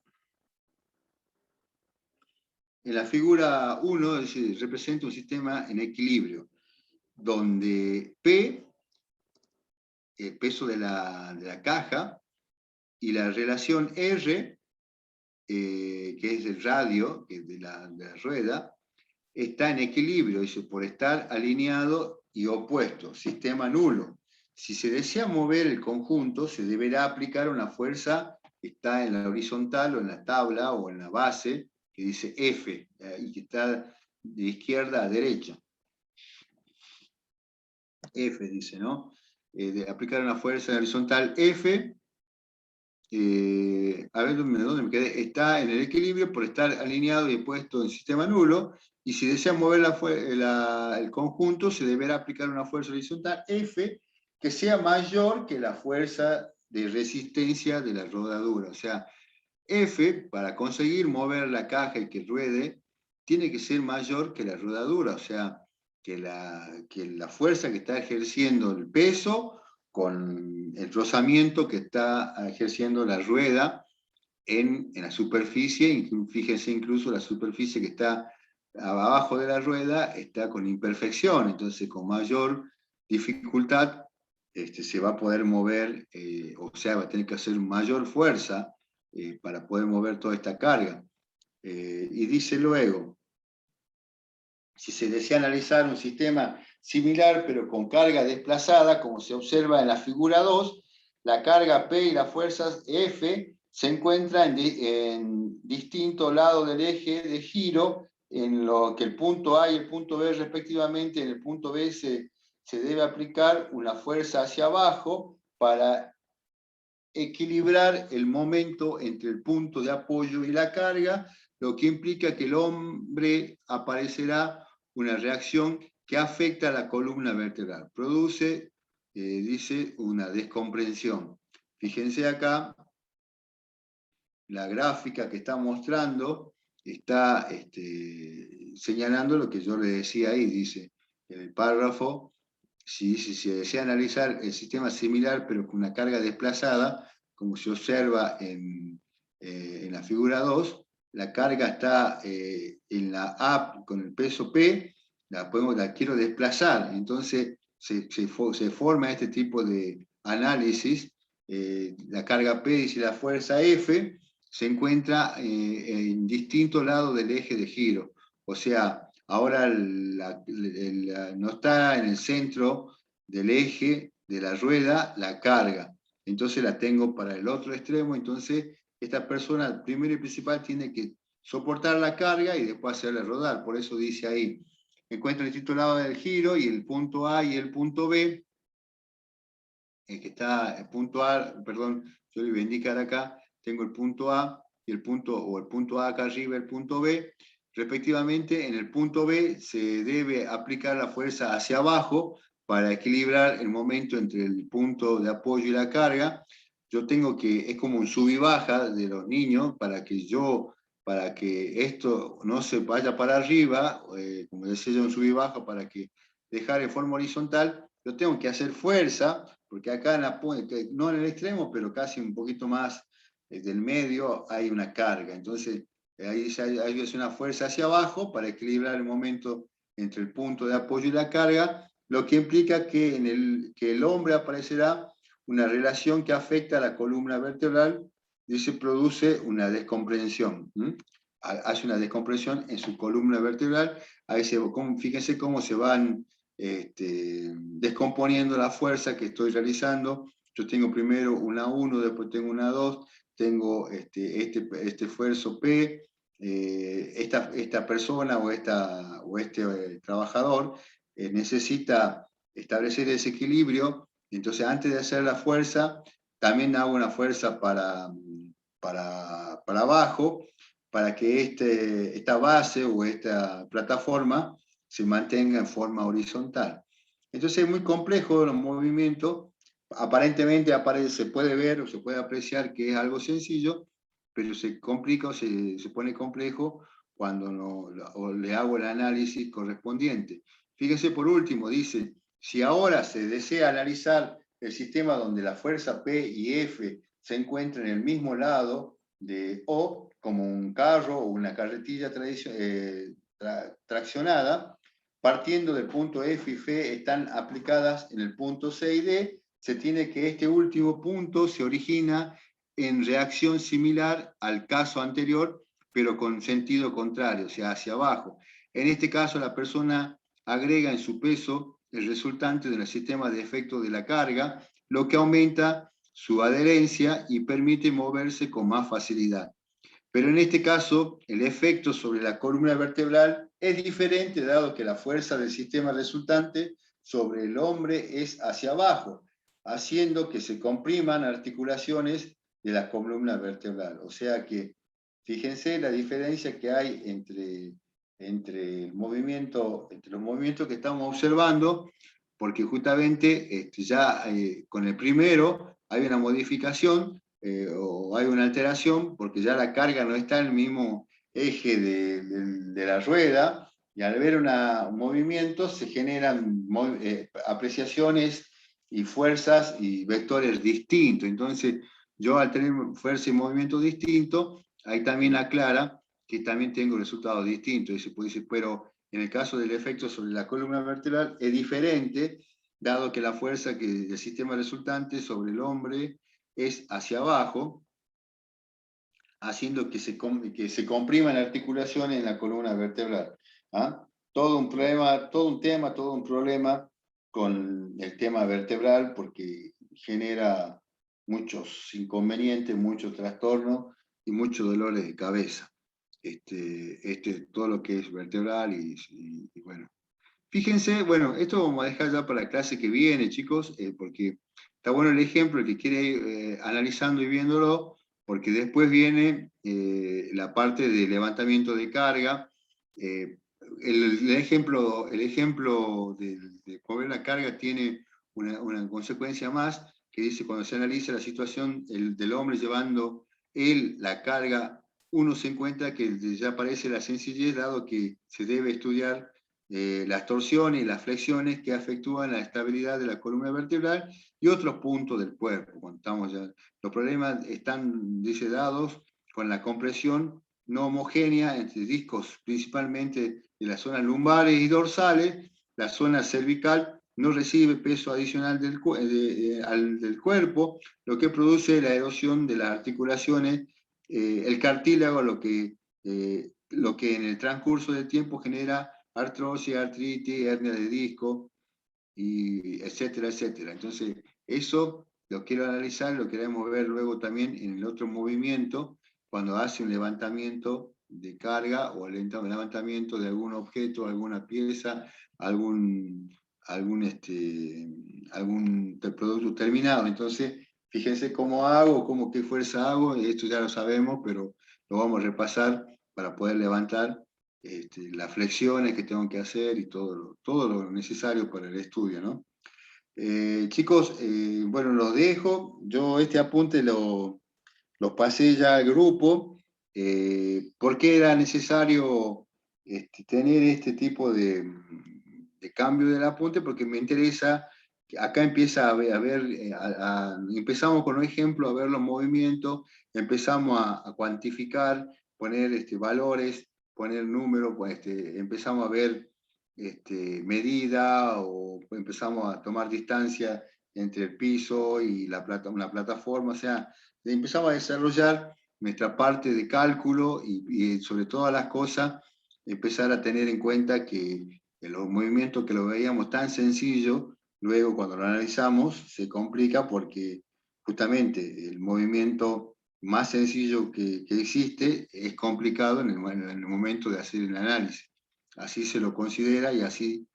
En la figura 1 representa un sistema en equilibrio, donde P, el peso de la caja, y la relación R, que es el radio, que es de la rueda, está en equilibrio, dice, por estar alineado y opuesto, sistema nulo. Si se desea mover el conjunto, se deberá aplicar una fuerza que está en la horizontal o en la tabla o en la base, que dice F, y que está de izquierda a derecha. F dice, ¿no? De aplicar una fuerza horizontal F a ver dónde me quedé, está en el equilibrio por estar alineado y puesto en sistema nulo, y si desea mover el conjunto, se deberá aplicar una fuerza horizontal F que sea mayor que la fuerza de resistencia de la rodadura. O sea, F, para conseguir mover la caja y que ruede, tiene que ser mayor que la rodadura, o sea, que la fuerza que está ejerciendo el peso con el rozamiento que está ejerciendo la rueda en la superficie. Fíjense, incluso la superficie que está abajo de la rueda está con imperfección, entonces con mayor dificultad se va a poder mover, o sea, va a tener que hacer mayor fuerza para poder mover toda esta carga. Y dice luego, si se desea analizar un sistema similar pero con carga desplazada, como se observa en la figura 2, la carga P y las fuerzas F se encuentran en distintos lados del eje de giro, en lo que el punto A y el punto B respectivamente. En el punto B se debe aplicar una fuerza hacia abajo para equilibrar el momento entre el punto de apoyo y la carga, lo que implica que el hombre aparecerá una reacción que afecta a la columna vertebral. Produce, dice, una descomprensión. Fíjense acá, la gráfica que está mostrando está señalando lo que yo le decía ahí, dice en el párrafo. Si se desea analizar el sistema similar pero con una carga desplazada, como se observa en la figura 2, la carga está en la A con el peso P, la quiero desplazar, entonces se forma este tipo de análisis. La carga P, dice la fuerza F, se encuentra en distintos lados del eje de giro, o sea, ahora no está en el centro del eje de la rueda la carga, entonces la tengo para el otro extremo. Entonces esta persona, primero y principal, tiene que soportar la carga y después hacerla rodar. Por eso dice ahí, encuentra el distinto lado del giro y el punto A y el punto B, que está el punto A, perdón, yo le voy a indicar acá, tengo el punto A y el punto A acá arriba, el punto B. Respectivamente, en el punto B se debe aplicar la fuerza hacia abajo para equilibrar el momento entre el punto de apoyo y la carga. Yo tengo que, es como un sub y baja de los niños, para que esto no se vaya para arriba, como decía yo, un sub y baja, para que dejar en forma horizontal, yo tengo que hacer fuerza, porque acá no en el extremo, pero casi un poquito más del medio, hay una carga. Entonces, ahí es una fuerza hacia abajo para equilibrar el momento entre el punto de apoyo y la carga, lo que implica que que el hombre aparecerá una relación que afecta a la columna vertebral y se produce una descompresión. Hace una descompresión en su columna vertebral. Ahí fíjense cómo se van descomponiendo la fuerza que estoy realizando. Yo tengo primero una 1, después tengo una 2, tengo este esfuerzo P, esta persona o este trabajador necesita establecer ese equilibrio. Entonces, antes de hacer la fuerza, también hago una fuerza para abajo, para que esta base o esta plataforma se mantenga en forma horizontal. Entonces es muy complejo el movimiento. Aparentemente se puede ver o se puede apreciar que es algo sencillo, pero se complica o se pone complejo cuando le hago el análisis correspondiente. Fíjense, por último, dice, si ahora se desea analizar el sistema donde la fuerza P y F se encuentran en el mismo lado de O, como un carro o una carretilla traccionada, partiendo del punto F y F están aplicadas en el punto C y D, se tiene que este último punto se origina en reacción similar al caso anterior, pero con sentido contrario, o sea, hacia abajo. En este caso, la persona agrega en su peso el resultante del sistema de efecto de la carga, lo que aumenta su adherencia y permite moverse con más facilidad. Pero en este caso, el efecto sobre la columna vertebral es diferente, dado que la fuerza del sistema resultante sobre el hombre es hacia abajo, haciendo que se compriman articulaciones de la columna vertebral. O sea que, fíjense la diferencia que hay entre los movimientos que estamos observando, porque justamente ya con el primero hay una modificación o hay una alteración, porque ya la carga no está en el mismo eje de la rueda, y al ver un movimiento se generan apreciaciones y fuerzas y vectores distintos. Entonces, yo al tener fuerza y movimiento distinto, ahí también aclara que también tengo resultados distintos. Y se puede decir, pero en el caso del efecto sobre la columna vertebral es diferente, dado que la fuerza del sistema resultante sobre el hombre es hacia abajo, haciendo que se compriman articulaciones en la columna vertebral. ¿Ah? Todo un problema, todo un problema con el tema vertebral, porque genera muchos inconvenientes, muchos trastornos y muchos dolores de cabeza. Todo lo que es vertebral y bueno. Fíjense, bueno, esto vamos a dejar ya para la clase que viene, chicos, porque está bueno el ejemplo, el que quiere ir analizando y viéndolo, porque después viene la parte de levantamiento de carga. El ejemplo de mover la carga tiene una consecuencia más, que dice, cuando se analiza la situación del hombre llevando la carga, uno se encuentra que ya aparece la sencillez, dado que se debe estudiar las torsiones y las flexiones que afectúan la estabilidad de la columna vertebral y otros puntos del cuerpo. Cuando estamos ya, los problemas están, dice, dados con la compresión no homogénea entre discos, principalmente de las zonas lumbares y dorsales. La zona cervical no recibe peso adicional del cuerpo, lo que produce la erosión de las articulaciones, el cartílago, lo que en el transcurso del tiempo genera artrosis, artritis, hernia de disco, y etcétera, etcétera. Entonces, eso lo quiero analizar, lo queremos ver luego también en el otro movimiento, cuando hace un levantamiento de carga o el levantamiento de algún objeto, alguna pieza, algún producto terminado. Entonces, fíjense cómo hago, qué fuerza hago, esto ya lo sabemos, pero lo vamos a repasar para poder levantar las flexiones que tengo que hacer y todo lo necesario para el estudio, ¿no? Chicos, bueno, los dejo. Yo este apunte lo pasé ya al grupo. ¿Por qué era necesario tener este tipo de cambio del apunte? Porque me interesa, acá empieza a ver, empezamos con un ejemplo, a ver los movimientos, empezamos a cuantificar, poner valores, poner números, pues, empezamos a ver medida, o empezamos a tomar distancia entre el piso y una plataforma, o sea, empezamos a desarrollar nuestra parte de cálculo y sobre todas las cosas, empezar a tener en cuenta que los movimientos que lo veíamos tan sencillo, luego cuando lo analizamos se complica, porque justamente el movimiento más sencillo que existe es complicado en el momento de hacer el análisis. Así se lo considera y así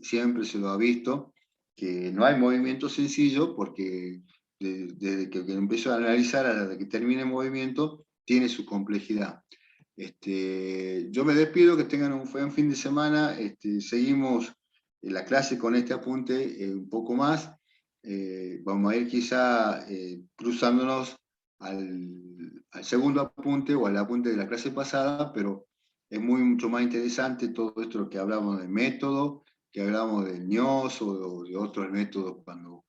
siempre se lo ha visto, que no hay movimiento sencillo, porque desde que empiezo a analizar hasta que termine el movimiento, tiene su complejidad. Yo me despido, que tengan un buen fin de semana. Seguimos la clase con este apunte un poco más. Vamos a ir quizá cruzándonos al segundo apunte o al apunte de la clase pasada, pero es mucho más interesante todo esto que hablamos del método, que hablamos del ños o de otros métodos cuando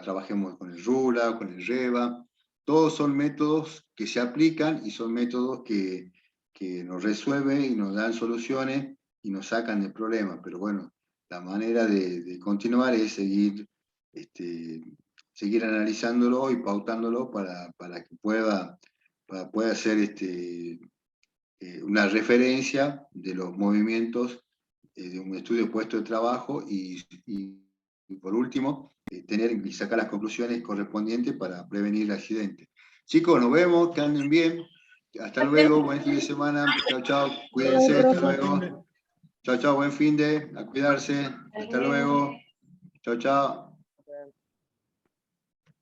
trabajemos con el RULA, con el REVA. Todos son métodos que se aplican y son métodos que nos resuelven y nos dan soluciones y nos sacan del problema. Pero bueno, la manera de continuar es seguir analizándolo y pautándolo para que pueda ser una referencia de los movimientos de un estudio puesto de trabajo y por último, tener y sacar las conclusiones correspondientes para prevenir el accidente. Chicos, nos vemos, que anden bien. Hasta luego, buen fin de semana. Chao, chao. Cuídense, hasta luego. Chao, chao, buen fin de, a cuidarse. Hasta luego. Chao, chao.